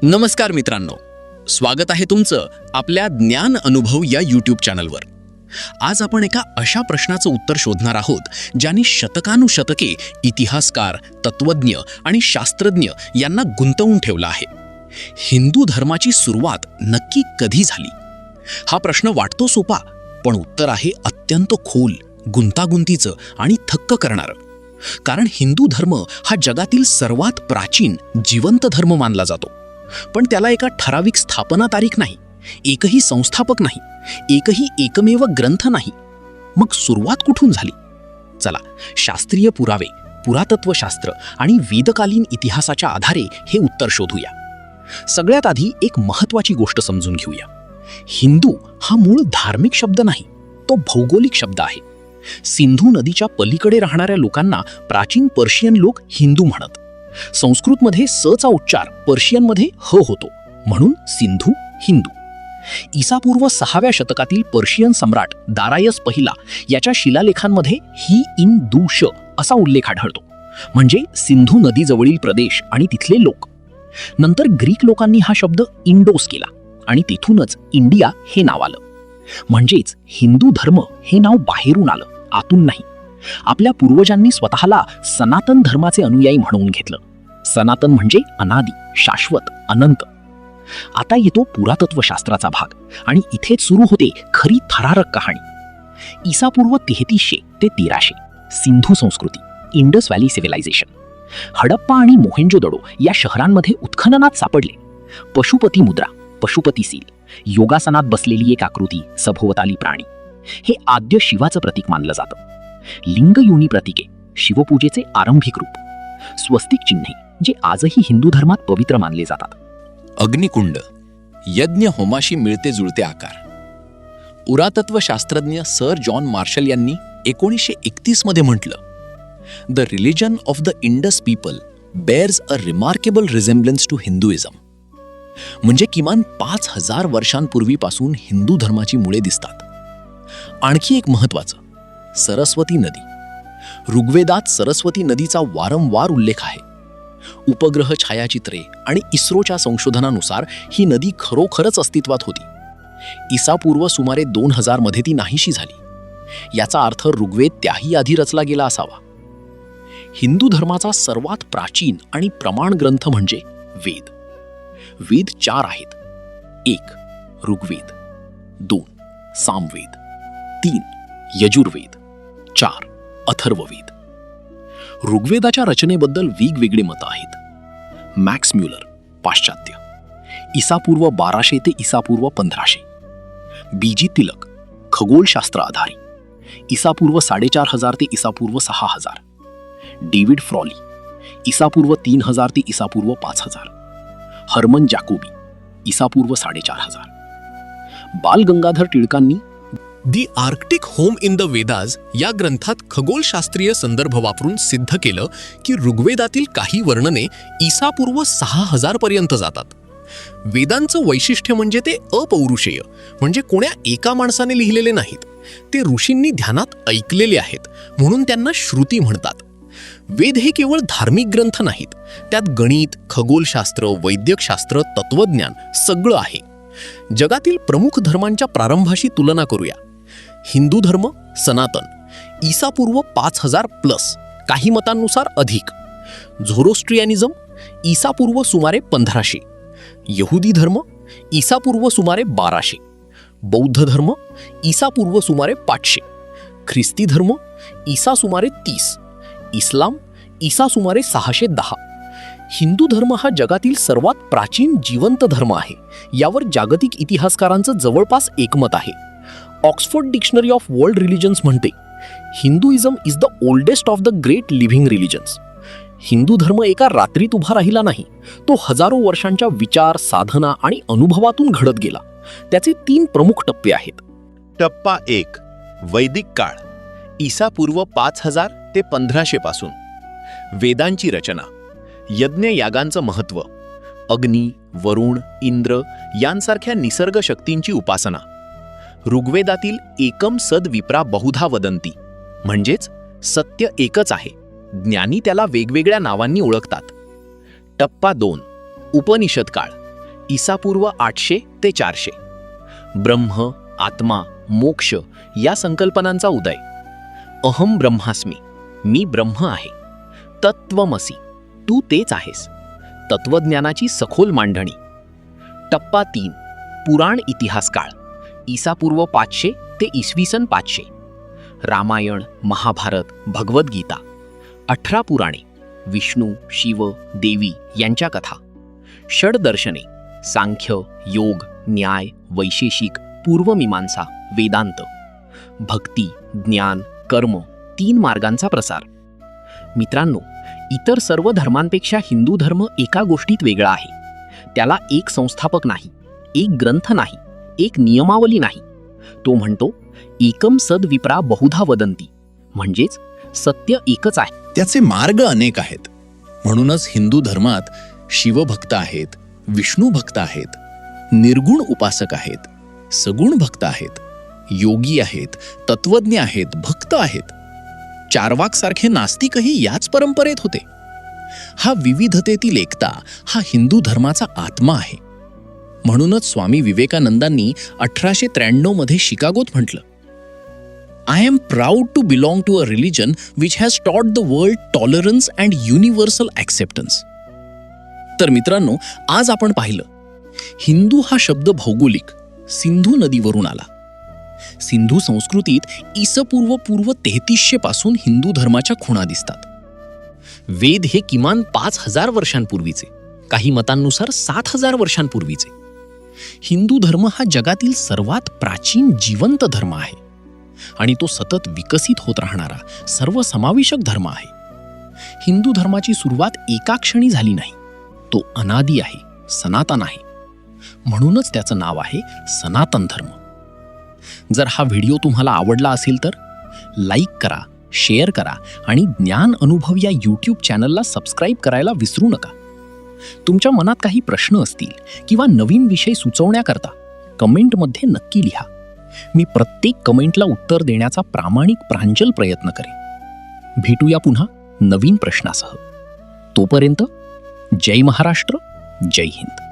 नमस्कार मित्रांनो, स्वागत आहे तुमचं आपल्या ज्ञान अनुभव या यूट्यूब चॅनलवर. आज आपण एका अशा प्रश्नाचं उत्तर शोधणार आहोत ज्यांनी शतकानुशतके इतिहासकार, तत्वज्ञ आणि शास्त्रज्ञ यांना गुंतवून ठेवलं आहे. हिंदू धर्माची सुरुवात नक्की कधी झाली? हा प्रश्न वाटतो सोपा, पण उत्तर आहे अत्यंत खोल, गुंतागुंतीचं आणि थक्क करणारं. कारण हिंदू धर्म हा जगातील सर्वात प्राचीन जिवंत धर्म मानला जातो. पण त्याला एका ठराविक स्थापना तारीख नाही, एकही संस्थापक नाही, एकही एकमेव ग्रंथ नाही. मग सुरुवात कुठून झाली? चला, शास्त्रीय पुरावे, पुरातत्वशास्त्र आणि वेदकालीन इतिहासाच्या आधारे हे उत्तर शोधूया. सगळ्यात आधी एक महत्त्वाची गोष्ट समजून घेऊया. हिंदू हा मूळ धार्मिक शब्द नाही, तो भौगोलिक शब्द आहे. सिंधू नदीच्या पलीकडे राहणाऱ्या लोकांना प्राचीन पर्शियन लोक हिंदू म्हणत. संस्कृतमध्ये सचा उच्चार पर्शियनमध्ये ह होतो, म्हणून सिंधू हिंदू. ईसापूर्व 6व्या शतकातील पर्शियन सम्राट दारायस पहिला याच्या शिलालेखांमध्ये ही इन दू श असा उल्लेख आढळतो, म्हणजे सिंधू नदीजवळील प्रदेश आणि तिथले लोक. नंतर ग्रीक लोकांनी हा शब्द इंडोस केला आणि तिथूनच इंडिया हे नाव आलं. म्हणजेच हिंदू धर्म हे नाव बाहेरून आलं, आतून नाही. आपल्या पूर्वजांनी स्वतःला सनातन धर्माचे अनुयायी म्हणवून घेतलं. सनातन म्हणजे अनादी, शाश्वत, अनंत. आता येतो पुरातत्वशास्त्राचा भाग आणि इथेच सुरू होते खरी थरारक कहाणी. ईसापूर्व 3300 ते 1300 सिंधू संस्कृती, इंडस व्हॅली सिव्हिलायझेशन. हडप्पा आणि मोहेंजोदडो या शहरांमध्ये उत्खननात सापडले पशुपती मुद्रा, पशुपती सील, योगासनात बसलेली एक आकृती, सभोवताली प्राणी. हे आद्य शिवाचं प्रतीक मानलं जातं. लिंगयोनी प्रतीके, शिवपूजेचे आरंभिक रूप. स्वस्तिक चिन्हे, जे आजही हिंदू धर्मात पवित्र मानले जातात. अग्निकुंड, यज्ञ होमाशी मिळते जुळते आकार. पुरातत्वशास्त्रज्ञ सर जॉन मार्शल यांनी 1931 मध्ये म्हटलं, the religion of the Indus people bears a remarkable resemblance to Hinduism. म्हणजे किमान 5000 वर्षांपूर्वीपासून हिंदू धर्माची मुळे दिसतात. आणखी एक महत्वाचं, सरस्वती नदी. ऋग्वेदात सरस्वती नदीचा वारंवार उल्लेख आहे. उपग्रह छायाचित्रे आणि इस्रोच्या संशोधनानुसार ही नदी खरोखरच अस्तित्वात होती. ईसापूर्व सुमारे 2000 मध्ये ती नाहीशी झाली. याचा अर्थ ऋग्वेद त्याही आधी रचला गेला असावा. हिंदू धर्माचा सर्वात प्राचीन आणि प्रमाण ग्रंथ म्हणजे वेद. वेद 4 आहेत. 1 ऋग्वेद, 2 सामवेद, 3 यजुर्वेद, 4 अथर्ववेद. ऋग्वेदाच्या रचनेबद्दल वेगवेगळी मतं आहेत. मॅक्स म्युलर, पाश्चात्य, ईसापूर्व 1200 ते ईसापूर्व 1500. बीजी तिलक, खगोलशास्त्र आधारी, ईसापूर्व 4500 ते ईसापूर्व 6000. डेव्हिड फ्रॉली, ईसापूर्व 3000 ते ईसापूर्व 5000. हर्मन जॅकोबी, ईसापूर्व 4500. बाल गंगाधर टिळकांनी the Arctic home in the Vedas या ग्रंथात खगोलशास्त्रीय संदर्भ वापरून सिद्ध केलं की ऋग्वेदातील काही वर्णने ईसापूर्व 6000 पर्यंत जातात. वेदांचं वैशिष्ट्य म्हणजे ते अपौरुषेय, म्हणजे कोण्या एका माणसाने लिहिलेले नाहीत. ते ऋषींनी ध्यानात ऐकलेले आहेत, म्हणून त्यांना श्रुती म्हणतात. वेद हे केवळ धार्मिक ग्रंथ नाहीत, त्यात गणित, खगोलशास्त्र, वैद्यकशास्त्र, तत्वज्ञान सगळं आहे. जगातील प्रमुख धर्मांच्या प्रारंभाशी तुलना करूया. हिंदू धर्म सनातन, ईसापूर्व 5000 प्लस, काही मतांनुसार अधिक. झोरोस्ट्रियानिझम ईसापूर्व सुमारे 1500. यहुदी धर्म ईसापूर्व सुमारे 1200. बौद्ध धर्म ईसापूर्व सुमारे 500. ख्रिस्ती धर्म ईसा सुमारे 30. इस्लाम ईसा सुमारे 610. हिंदू धर्म हा जगातील सर्वात प्राचीन जिवंत धर्म आहे, यावर जागतिक इतिहासकारांचं जवळपास एकमत आहे. Oxford dictionary of world religions म्हणते, Hinduism is the oldest of the great living religions. Hindu धर्म एका रात्रीत उभा राहिला नाही, तो हजारो वर्षांच्या विचार, साधना आणि अनुभवातून घडत गेला. त्याचे 3 प्रमुख टप्पे आहेत. टप्पा 1 वैदिक काळ, ईसापूर्व 5000 ते 1500 पासून. वेदांची रचना, यज्ञ यागांचं महत्त्व, अग्नी, वरुण, इंद्र यांसारख्या निसर्ग शक्तींची उपासना. ऋग्वेदातील एकम सद विप्रा बहुधा वदंती, म्हणजेच सत्य एकच आहे, ज्ञानी त्याला वेगवेगळ्या नावांनी ओळखतात. टप्पा 2 उपनिषद काळ, ईसापूर्व 800 ते 400. ब्रह्म, आत्मा, मोक्ष या संकल्पनांचा उदय. अहम ब्रह्मास्मी, मी ब्रह्म आहे. तत्वमसी, तू तेच आहेस. तत्वज्ञानाची सखोल मांडणी. टप्पा 3, पुराण इतिहास काळ. ईसापूर्व 500 ते इसवी सन 500. रामायण, महाभारत, भगवद्गीता. 18 पुराणे. विष्णू, शिव, देवी यांच्या कथा. षडदर्शने. सांख्य, योग, न्याय, वैशेषिक, पूर्वमीमांसा, वेदांत. भक्ती, ज्ञान, कर्म 3 मार्गांचा प्रसार. मित्रांनो, इतर सर्व धर्मांपेक्षा हिंदू धर्म एका गोष्टीत वेगळा आहे. त्याला एक संस्थापक नाही, एक ग्रंथ नाही, एक नियमावली नाही. तो म्हणतो एकम सद विप्रा बहुधा वदंती, म्हणजेच सत्य एकच आहे. त्याचे मार्ग अनेक आहेत. म्हणूनच हिंदू धर्मात शिवभक्त आहेत, विष्णू भक्त आहेत, निर्गुण उपासक आहेत, सगुण भक्त आहेत, योगी आहेत, तत्वज्ञ आहेत, भक्त आहेत. चार्वाक सारखे नास्तिकही याच परंपरेत होते. हा विविधतेतील एकता हा हिंदू धर्माचा आत्मा आहे. म्हणूनच स्वामी विवेकानंदांनी 1893 मध्ये शिकागोत म्हटलं, I am proud to belong to a religion which has taught the world tolerance and universal acceptance. तर मित्रांनो, आज आपण पाहिलं, हिंदू हा शब्द भौगोलिक सिंधू नदीवरून आला. सिंधू संस्कृतीत ईसपूर्व 3300 पासून हिंदू धर्माच्या खुणा दिसतात. वेद हे किमान 5000 वर्षांपूर्वीचे, काही मतांनुसार 7000 वर्षांपूर्वीचे. हिंदू धर्म हा जगातील सर्वात प्राचीन जिवंत धर्म आहे आणि तो सतत विकसित होत राहणारा सर्वसमावेशक धर्म आहे. हिंदू धर्माची सुरुवात एका क्षणी झाली नाही. तो अनादी आहे, सनातन आहे. म्हणूनच त्याचं नाव आहे सनातन धर्म. जर हा व्हिडिओ तुम्हाला आवडला असेल तर लाईक करा, शेअर करा आणि ज्ञान अनुभव या यूट्यूब चॅनलला सबस्क्राईब करायला विसरू नका. तुमच्या मनात काही प्रश्न असतील किंवा नवीन विषय सुचवण्याकरता कमेंटमध्ये नक्की लिहा. मी प्रत्येक कमेंटला उत्तर देण्याचा प्रामाणिक प्रांजल प्रयत्न करेन. भेटूया पुन्हा नवीन प्रश्नासह. तोपर्यंत जय महाराष्ट्र, जय हिंद.